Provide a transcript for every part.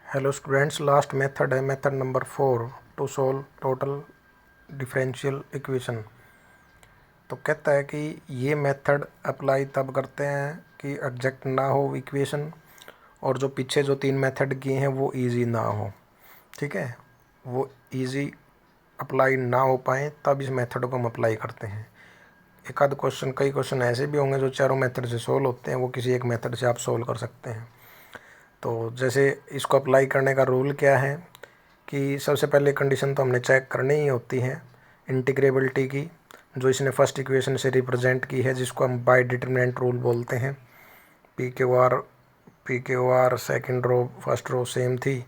Hello students, last method है method number 4 to solve total differential equation. तो कहता है कि ये मेथड अप्लाई तब करते हैं कि एग्जैक्ट ना हो इक्वेशन, और जो पीछे जो 3 मेथड किए हैं वो इजी ना हो। ठीक है, वो इजी अप्लाई ना हो पाए तब इस मेथड को हम अप्लाई करते हैं। एक आध क्वेश्चन, कई क्वेश्चन ऐसे भी होंगे जो चारों मेथड से सोल्व होते हैं, वो किसी एक मेथड से आप सोल्व कर सकते हैं। तो जैसे इसको अप्लाई करने का रूल क्या है कि सबसे पहले कंडीशन तो हमने चेक करनी ही होती है इंटीग्रेबिलिटी की, जो इसने फर्स्ट इक्वेशन से रिप्रेजेंट की है, जिसको हम बाय डिटरमिनेंट रूल बोलते हैं। P Q R second row first row same थी,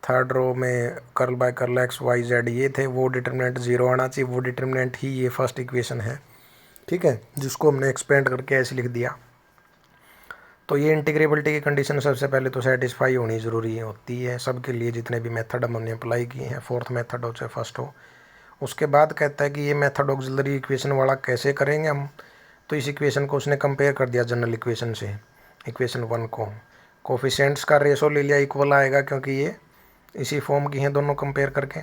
थर्ड रो में curl by curl X Y Z ये थे, वो डिटरमिनेंट ज़ीरो आना चाहिए, वो डिटरमिनेंट ही ये फर्स्ट इक्वेशन है। ठीक है, जिसको हमने एक्सपेंड करके ऐसे लिख दिया। तो ये इंटीग्रेबिलिटी की कंडीशन सबसे पहले तो सेटिस्फाई होनी ज़रूरी होती है सबके लिए, जितने भी मेथड हमने अप्लाई किए हैं, फोर्थ मेथड हो चाहे फर्स्ट हो। उसके बाद कहता है कि ये मेथड ऑक्सिलरी इक्वेशन वाला कैसे करेंगे हम। तो इस इक्वेशन को उसने कंपेयर कर दिया जनरल इक्वेशन से, इक्वेशन 1 को। कोफिशिएंट्स का रेशो ले लिया, इक्वल आएगा क्योंकि ये इसी फॉर्म की हैं दोनों कंपेयर करके।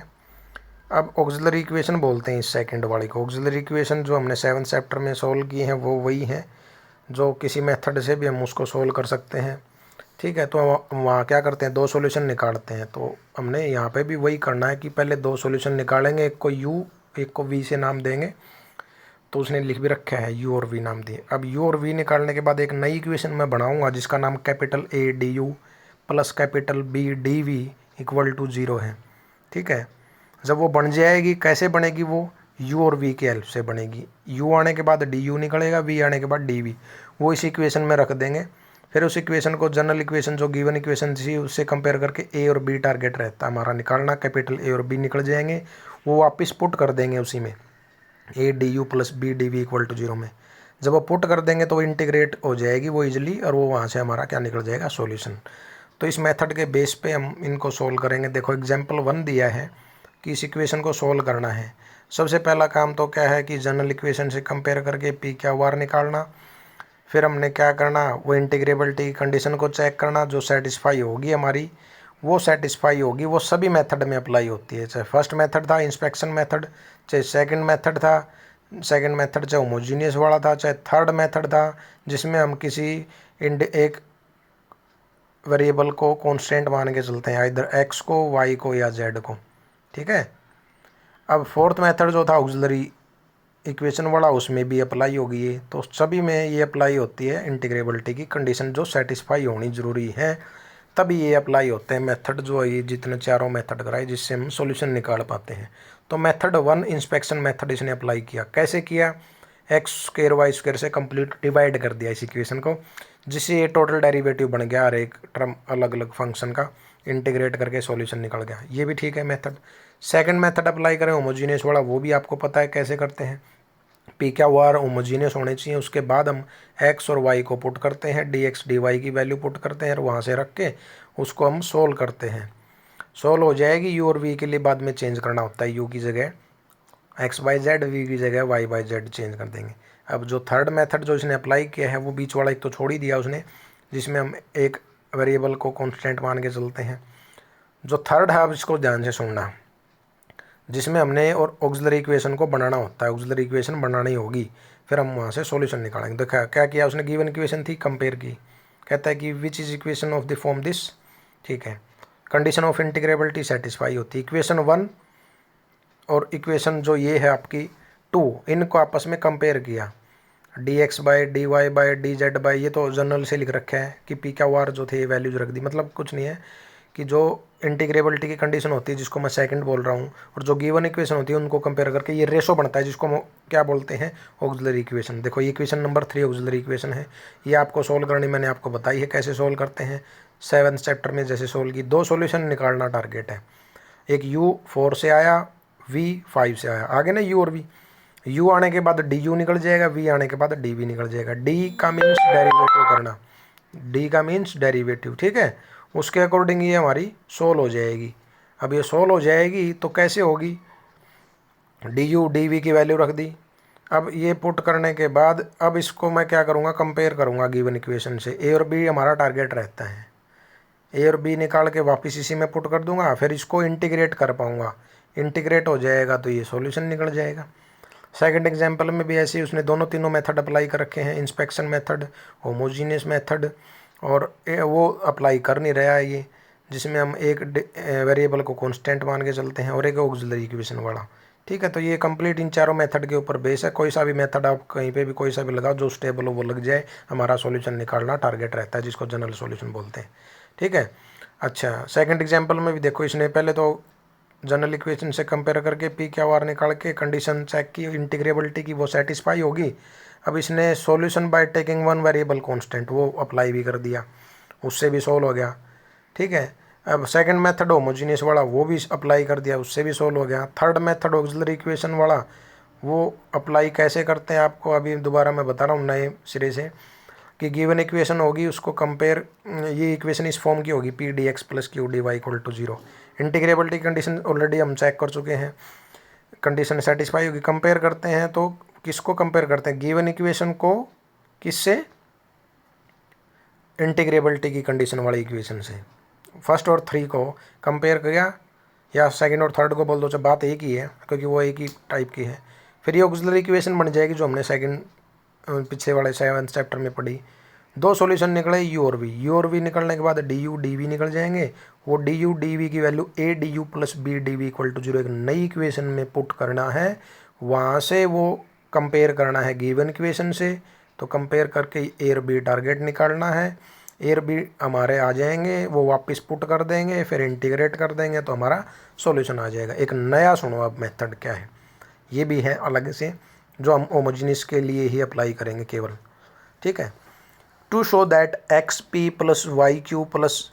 अब ऑक्सिलरी इक्वेशन बोलते हैं इस सेकंड वाली को। ऑक्सिलरी इक्वेशन जो हमने 7th चैप्टर में सोल्व किए हैं वो वही हैं, जो किसी मेथड से भी हम उसको सोल्व कर सकते हैं। ठीक है, तो वहाँ क्या करते हैं, 2 सॉल्यूशन निकालते हैं। तो हमने यहाँ पे भी वही करना है कि पहले 2 सॉल्यूशन निकालेंगे, एक को यू एक को वी से नाम देंगे। तो उसने लिख भी रखा है यू और वी नाम दिए। अब यू और वी निकालने के बाद एक नई इक्वेशन मैं बनाऊंगा जिसका नाम capital A D U plus capital B D V equal to 0 है। ठीक है, जब वो बन जाएगी, कैसे बनेगी वो, u और v की हेल्प से बनेगी। u आने के बाद du निकलेगा, v आने के बाद dv, वो इस इक्वेशन में रख देंगे। फिर उस इक्वेशन को जनरल इक्वेशन जो गिवन इक्वेशन थी उससे कंपेयर करके a और b टारगेट रहता है हमारा निकालना। कैपिटल a और b निकल जाएंगे, वो वापस पुट कर देंगे उसी में, a du plus b dv equal to 0 में। जब वो पुट कर देंगे तो वो इंटीग्रेट हो जाएगी वो इजिली, और वो वहाँ से हमारा क्या निकल जाएगा, सॉल्यूशन। तो इस मेथड के बेस पे हम इनको सोल्व करेंगे। देखो एग्जाम्पल 1 दिया है कि इस इक्वेशन को सोल्व करना है। सबसे पहला काम तो क्या है कि जनरल इक्वेशन से कंपेयर करके पी क्या वार निकालना। फिर हमने क्या करना, वो इंटीग्रेबिलिटी की कंडीशन को चेक करना, जो सेटिस्फाई होगी हमारी, वो सेटिस्फाई होगी, वो सभी मेथड में अप्लाई होती है। चाहे फर्स्ट मेथड था इंस्पेक्शन मेथड, चाहे सेकंड मेथड था, सेकंड मेथड चाहे होमोजीनियस वाला था, चाहे थर्ड मेथड था जिसमें हम किसी एक वेरिएबल को कांस्टेंट मान के चलते हैं, इधर एक्स को, वाई को या जेड को। ठीक है, अब फोर्थ मेथड जो था ऑक्सिलरी इक्वेशन वाला, उसमें भी अप्लाई होगी ये। तो सभी में ये अप्लाई होती है इंटीग्रेबिलिटी की कंडीशन, जो सेटिस्फाई होनी ज़रूरी है तभी ये अप्लाई होते हैं मेथड, जो ये जितने चारों मेथड कराए जिससे हम सॉल्यूशन निकाल पाते हैं। तो मेथड 1 इंस्पेक्शन मेथड इसने अप्लाई किया। कैसे किया, एक्स स्क्वेयर वाई स्क्वेयर से कंप्लीट डिवाइड कर दिया इस इक्वेशन को, जिससे ये टोटल डेरिवेटिव बन गया, हर एक टर्म अलग अलग फंक्शन का इंटीग्रेट करके सॉल्यूशन निकल गया। ये भी ठीक है मेथड। सेकंड मेथड अप्लाई करें होमोजीनियस वाला, वो भी आपको पता है कैसे करते हैं। पी क्या वार होमोजीनियस होने चाहिए, उसके बाद हम एक्स और वाई को पुट करते हैं, डी एक्स डी वाई की वैल्यू पुट करते हैं, और वहाँ से रख के उसको हम सोल्व करते हैं। सोल्व हो जाएगी, यू और वी के लिए बाद में चेंज करना होता है, यू की जगह एक्स बाई जेड, वी की जगह वाई बाई जेड चेंज कर देंगे। अब जो थर्ड मेथड जो इसने अप्लाई किया है, वो बीच वाला एक तो छोड़ ही दिया उसने, जिसमें हम एक वेरिएबल को कांस्टेंट मान के चलते हैं। जो थर्ड है, अब इसको ध्यान से सुनना, जिसमें हमने और ऑक्सिलरी इक्वेशन को बनाना होता है, ऑक्सिलरी इक्वेशन बनानी होगी, फिर हम वहाँ से सॉल्यूशन निकालेंगे। देखा क्या किया उसने, गिवन इक्वेशन थी, कंपेयर की। कहता है कि which is equation of the form this. ठीक है, कंडीशन ऑफ इंटीग्रेबिलिटी सेटिस्फाई होती है। इक्वेशन 1 और इक्वेशन जो ये है आपकी 2, इनको आपस में कंपेयर किया, D X by D Y by D Z by, ये तो जनरल से लिख रखे हैं कि पी क्या वार जो थे ये वैल्यूज रख दी। मतलब कुछ नहीं है कि जो इंटीग्रेबिलिटी की कंडीशन होती है, जिसको मैं सेकंड बोल रहा हूँ, और जो गिवन इक्वेशन होती है उनको कंपेयर करके ये रेशो बनता है, जिसको हम क्या बोलते हैं, ऑक्सिलरी इक्वेशन। देखो ये इक्वेशन नंबर 3 ऑक्सिलरी इक्वेशन है। ये आपको सोल्व करनी मैंने आपको बताई है कैसे सोल्व करते हैं, 7th चैप्टर में जैसे सोल्व की। 2 सॉल्यूशन निकालना टारगेट है, एक यू 4 से आया, वी 5 से आया, आगे ना यू और वी। यू आने के बाद डी यू निकल जाएगा, वी आने के बाद डी वी निकल जाएगा। डी का मीन्स डेरिवेटिव करना, डी का मीन्स डेरिवेटिव। ठीक है, उसके अकॉर्डिंग ये हमारी सोल्व हो जाएगी। अब ये सोल्व हो जाएगी तो कैसे होगी, डी यू डी वी की वैल्यू रख दी। अब ये पुट करने के बाद अब इसको मैं क्या करूँगा, कंपेयर करूँगा गिवन इक्वेशन से। ए और बी हमारा टारगेट रहता है, ए और बी निकाल के वापस इसी में पुट कर दूंगा, फिर इसको इंटीग्रेट कर पाऊंगा, इंटीग्रेट हो जाएगा तो ये सॉल्यूशन निकल जाएगा। सेकंड एग्जांपल में भी ऐसे ही उसने दोनों तीनों मेथड अप्लाई कर रखे हैं, इंस्पेक्शन मेथड, होमोजीनियस मेथड, और वो अप्लाई कर नहीं रहा है ये, जिसमें हम एक वेरिएबल को कांस्टेंट मान के चलते हैं और एक ऑक्सिलरी इक्वेशन वाला। ठीक है, तो ये कंप्लीट इन चारों मेथड के ऊपर बेस है। कोई सा भी मेथड आप कहीं पे भी कोई सा भी लगाओ, जो स्टेबल हो वो लग जाए, हमारा सॉल्यूशन निकालना टारगेट रहता है, जिसको जनरल सॉल्यूशन बोलते हैं। ठीक है, अच्छा सेकंड एग्जांपल में भी देखो, इसने पहले तो जनरल इक्वेशन से कंपेयर करके पी क्या आर निकाल के कंडीशन चेक की, इंटीग्रेबिलिटी की, वो सेटिस्फाई होगी। अब इसने solution by taking one variable constant वो अप्लाई भी कर दिया, उससे भी सॉल्व हो गया। ठीक है, अब सेकंड मेथड होमोजीनियस वाला वो भी अप्लाई कर दिया, उससे भी सॉल्व हो गया। थर्ड मेथड ऑक्सिलरी इक्वेशन वाला वो अप्लाई कैसे करते हैं आपको अभी दोबारा मैं बता रहा हूँ नए सिरे से, कि गिवन इक्वेशन होगी उसको कंपेयर, ये इक्वेशन इस फॉर्म की होगी, P D X plus Q D Y equal to 0। Integrability condition already हम चेक कर चुके हैं, कंडीशन सेटिस्फाई होगी। कंपेयर करते हैं तो किसको कंपेयर करते हैं, गिवन इक्वेशन को किससे, इंटीग्रेबिलिटी की कंडीशन वाली इक्वेशन से। फर्स्ट और थ्री को कंपेयर किया, या सेकंड और थर्ड को बोल दो, जब बात एक ही है क्योंकि वो एक ही टाइप की है। फिर ये ऑक्सिलरी इक्वेशन बन जाएगी जो हमने सेकंड पिछले वाले 7th चैप्टर में पढ़ी। दो सॉल्यूशन निकले यू और वी निकलने के बाद डी यू डी वी निकल जाएंगे। वो डी यू डी वी की value A D U plus B D V equal to 0 एक नई इक्वेशन में पुट करना है, वहाँ से वो कंपेयर करना है गिवन इक्वेशन से। तो कंपेयर करके ए और बी टारगेट निकालना है, ए और बी हमारे आ जाएंगे, वो वापस पुट कर देंगे, फिर इंटीग्रेट कर देंगे तो हमारा सॉल्यूशन आ जाएगा। एक नया सुनो अब मेथड क्या है, ये भी है अलग से, जो हम होमोजेनियस के लिए ही अप्लाई करेंगे केवल। ठीक है, to show that X P plus Y Q plus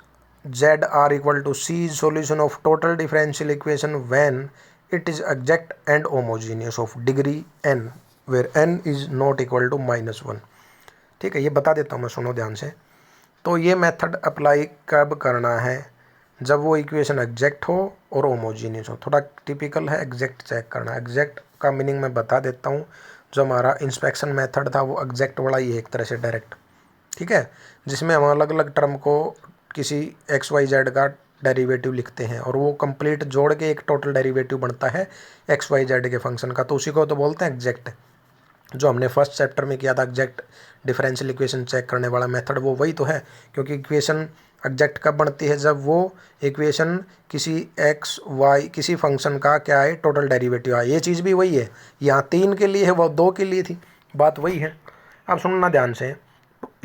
Z R equal to C is solution of total differential equation when it is exact and homogeneous of degree n where n is not equal to -1। ठीक है, ये बता देता हूँ मैं, सुनो ध्यान से। तो ये मेथड अप्लाई कब करना है, जब वो इक्वेशन एग्जैक्ट हो और होमोजीनियस हो। थोड़ा टिपिकल है, एग्जैक्ट चेक करना। एग्जैक्ट का मीनिंग मैं बता देता हूँ, जो हमारा इंस्पेक्शन मेथड था वो एग्जैक्ट वाला ही है एक तरह से डायरेक्ट। ठीक है, जिसमें हम अलग अलग टर्म को किसी एक्स वाई जेड का डेरिवेटिव लिखते हैं और वो कंप्लीट जोड़ के एक टोटल डेरिवेटिव बनता है एक्स वाई जेड के फंक्शन का, तो उसी को तो बोलते हैं एग्जैक्ट। जो हमने फर्स्ट चैप्टर में किया था एग्जैक्ट डिफरेंशियल इक्वेशन चेक करने वाला मेथड, वो वही तो है। क्योंकि इक्वेशन एग्जैक्ट कब बनती है, जब वो इक्वेशन किसी एक्स वाई किसी फंक्शन का क्या है टोटल डेरिवेटिव है। ये चीज़ भी वही है, यहाँ 3 के लिए है, वो 2 के लिए थी, बात वही है। अब सुनना ध्यान से,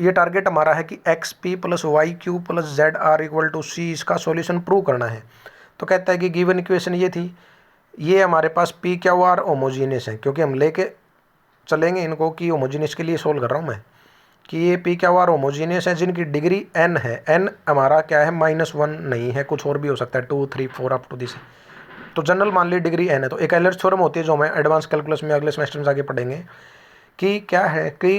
ये टारगेट हमारा है कि X P plus Y Q plus Z R equal to C, इसका सॉल्यूशन प्रूव करना है। तो कहता है कि गिवन इक्वेशन ये थी, ये हमारे पास पी क्या आर होमोजीनियस है, क्योंकि हम लेके चलेंगे इनको कि होमोजीनियस के लिए सोल्व कर रहा हूँ मैं, कि ये पी क्या आर होमोजीनियस है जिनकी डिग्री n है। n हमारा क्या है, -1 नहीं है, कुछ और भी हो सकता है, 2 3 4 अप टू दिस। तो जनरल मान ली डिग्री n है। तो एक एलर्स थ्योरम होती है जो हमें एडवांस कैलकुलस में अगले सेमेस्टर में आगे पढ़ेंगे, कि क्या है कि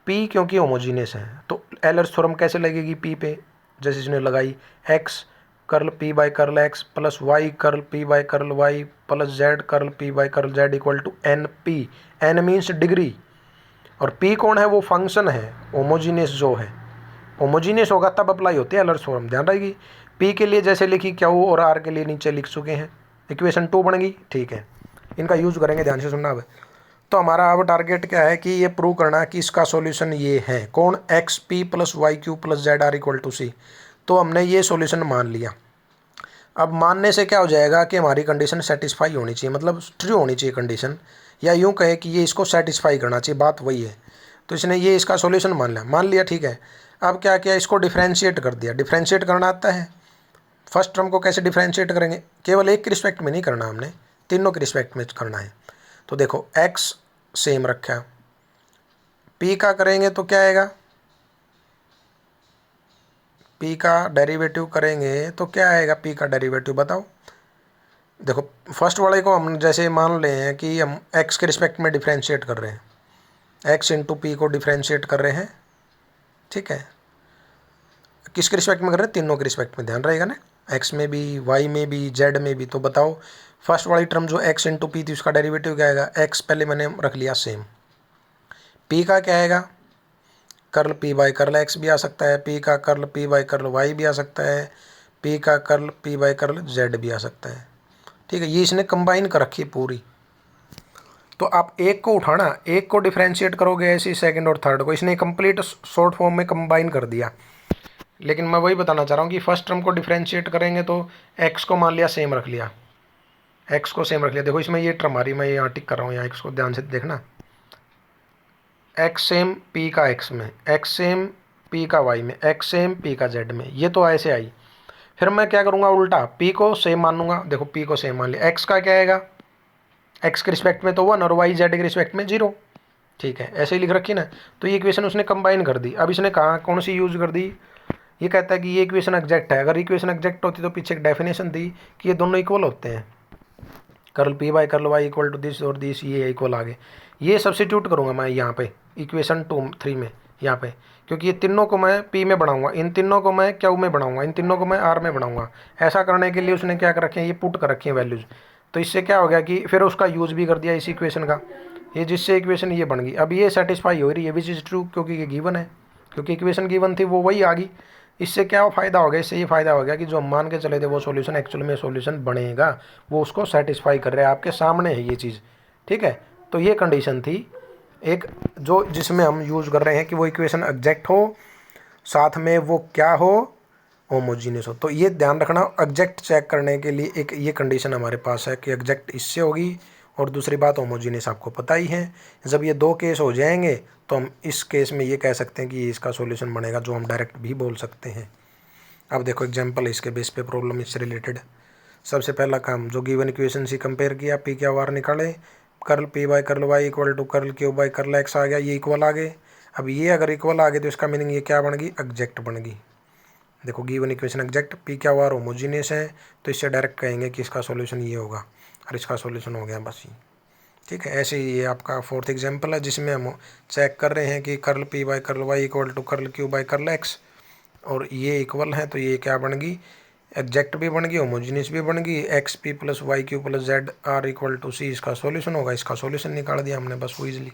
p क्योंकि होमोजीनियस है तो एलर्स थ्योरम कैसे लगेगी p पे, जैसे इसने लगाई x curl p by curl x plus y curl p by curl y plus z curl p by curl z equal to N P. n means degree और p कौन है, वो फंक्शन है होमोजीनियस जो है। होमोजीनियस होगा तब apply होती है एलर्स थ्योरम, ध्यान रहेगी। p के लिए जैसे लिखी क्या हो और r के लिए नीचे लिख चुके हैं, इक्वेशन 2 बन गई। ठीक है, इनका यूज करेंगे, ध्यान से सुनना। अब तो हमारा अब टारगेट क्या है कि ये प्रूव करना है कि इसका सॉल्यूशन ये है, कौन, X P plus Y Q plus Z R equal to C. तो हमने ये सॉल्यूशन मान लिया। अब मानने से क्या हो जाएगा कि हमारी कंडीशन सेटिस्फाई होनी चाहिए, मतलब ट्रू होनी चाहिए कंडीशन, या यूँ कहे कि ये इसको सेटिस्फाई करना चाहिए, बात वही है। तो इसने ये इसका सॉल्यूशन मान लिया। ठीक है, अब क्या किया, इसको डिफ्रेंशिएट कर दिया। डिफ्रेंशिएट करना आता है, फर्स्ट टर्म को कैसे डिफ्रेंशिएट करेंगे, केवल एक के रिस्पेक्ट में नहीं करना, हमने तीनों के रिस्पेक्ट में करना है। तो देखो x सेम रखा, p का करेंगे तो क्या आएगा, p का डेरिवेटिव करेंगे तो क्या आएगा, p का डेरिवेटिव बताओ। देखो फर्स्ट वाले को हम जैसे मान ले हैं कि हम x के रिस्पेक्ट में डिफ्रेंशिएट कर रहे हैं, x इंटू पी को डिफ्रेंशिएट कर रहे हैं। ठीक है, किसके रिस्पेक्ट में कर रहे हैं, तीनों के रिस्पेक्ट में, ध्यान रहेगा ना, x में भी, y में भी, z में भी। तो बताओ फर्स्ट वाली टर्म जो x इंटू पी थी उसका डेरिवेटिव क्या आएगा, x पहले मैंने रख लिया सेम, p का क्या आएगा, curl P by curl X भी आ सकता है, पी का curl P by curl Y भी आ सकता है, पी का curl P by curl Z भी आ सकता है। ठीक है, ये इसने कंबाइन कर रखी है पूरी। तो आप एक को उठाना, एक को डिफ्रेंशिएट करोगे ऐसे सेकंड और थर्ड को, इसने कंप्लीट शॉर्ट फॉर्म में कंबाइन कर दिया। लेकिन मैं वही बताना चाह रहा हूँ कि फर्स्ट टर्म को डिफ्रेंशिएट करेंगे तो एक्स को मान लिया सेम रख लिया, एक्स को सेम रख लिया। देखो इसमें ये टर्म आ रही, मैं यहाँ टिक कर रहा हूँ, यहाँ एक्स को ध्यान से देखना, एक्स सेम पी का एक्स में, एक्स सेम पी का वाई में, एक्स सेम पी का जेड में, ये तो ऐसे आई। फिर मैं क्या करूँगा उल्टा, पी को सेम मानूंगा। देखो पी को सेम मान लिया, एक्स का क्या आएगा, एक्स के रिस्पेक्ट में तो 1 और वाई जेड के रिस्पेक्ट में 0। ठीक है, ऐसे ही लिख रखी ना। तो ये इक्वेशन उसने कंबाइन कर दी। अब इसने कहा कौन सी यूज़ कर दी, ये कहता है कि ये इक्वेशन एग्जैक्ट है। अगर इक्वेशन एग्जैक्ट होती तो पीछे एक डेफिनेशन थी कि ये दोनों इक्वल होते हैं, curl P by curl Y equal to this और दिस, ये इक्वल आगे। ये सब्सिट्यूट करूँगा मैं यहाँ पे इक्वेशन 3 में, यहाँ पे, क्योंकि ये तीनों को मैं पी में बनाऊंगा, इन तीनों को मैं क्यू में बनाऊंगा, इन तीनों को मैं आर में बनाऊंगा। ऐसा करने के लिए उसने क्या कर रखे हैं, ये पुट कर रखे हैं वैल्यूज़। तो इससे क्या हो गया कि फिर उसका यूज़ भी कर दिया इस इक्वेशन का, ये जिससे इक्वेशन ये बन गई। अब ये सेटिस्फाई हो रही है विच इज़ ट्रू, क्योंकि ये गिवन है, क्योंकि इक्वेशन गिवन थी वो वही आ गई। इससे क्या फ़ायदा हो गया, इससे ये फ़ायदा हो गया कि जो हम मान के चले थे वो सॉल्यूशन एक्चुअल में सॉल्यूशन बनेगा, वो उसको सेटिस्फाई कर रहे हैं, आपके सामने है ये चीज़। ठीक है, तो ये कंडीशन थी एक, जो जिसमें हम यूज़ कर रहे हैं कि वो इक्वेशन एग्जैक्ट हो, साथ में वो क्या हो, होमोजीनियस हो। तो ये ध्यान रखना, एग्जैक्ट चेक करने के लिए एक ये कंडीशन हमारे पास है कि एग्जैक्ट इससे होगी, और दूसरी बात होमोजीनियस आपको पता ही है। जब ये दो केस हो जाएंगे तो हम इस केस में ये कह सकते हैं कि ये इसका सॉल्यूशन बनेगा, जो हम डायरेक्ट भी बोल सकते हैं। अब देखो एग्जांपल इसके बेस पे प्रॉब्लम इससे रिलेटेड। सबसे पहला काम, जो गिवन इक्वेशन से कंपेयर किया, पी क्या वार निकाले, curl P by curl Y equal to curl Q by curl X आ गया, ये इक्वल आ गए। अब ये अगर इक्वल आ गए तो इसका मीनिंग ये क्या बन गई, एग्जैक्ट बन गई। देखो गिवन इक्वेशन एग्जैक्ट, पी क्या वार होमोजीनियस है, तो इससे डायरेक्ट कहेंगे कि इसका सॉल्यूशन ये होगा, और इसका सॉल्यूशन हो गया बस ये। ठीक है, ऐसे ही ये आपका फोर्थ एग्जांपल है जिसमें हम चेक कर रहे हैं कि curl P by curl Y equal to curl Q by curl X, और ये इक्वल है, तो ये क्या बन गई, एग्जैक्ट भी बन गई, होमोजीनियस भी बन गई। X P plus Y Q plus Z R equal to C इसका सॉल्यूशन होगा, इसका सॉल्यूशन निकाल दिया हमने बस वो ईजिली।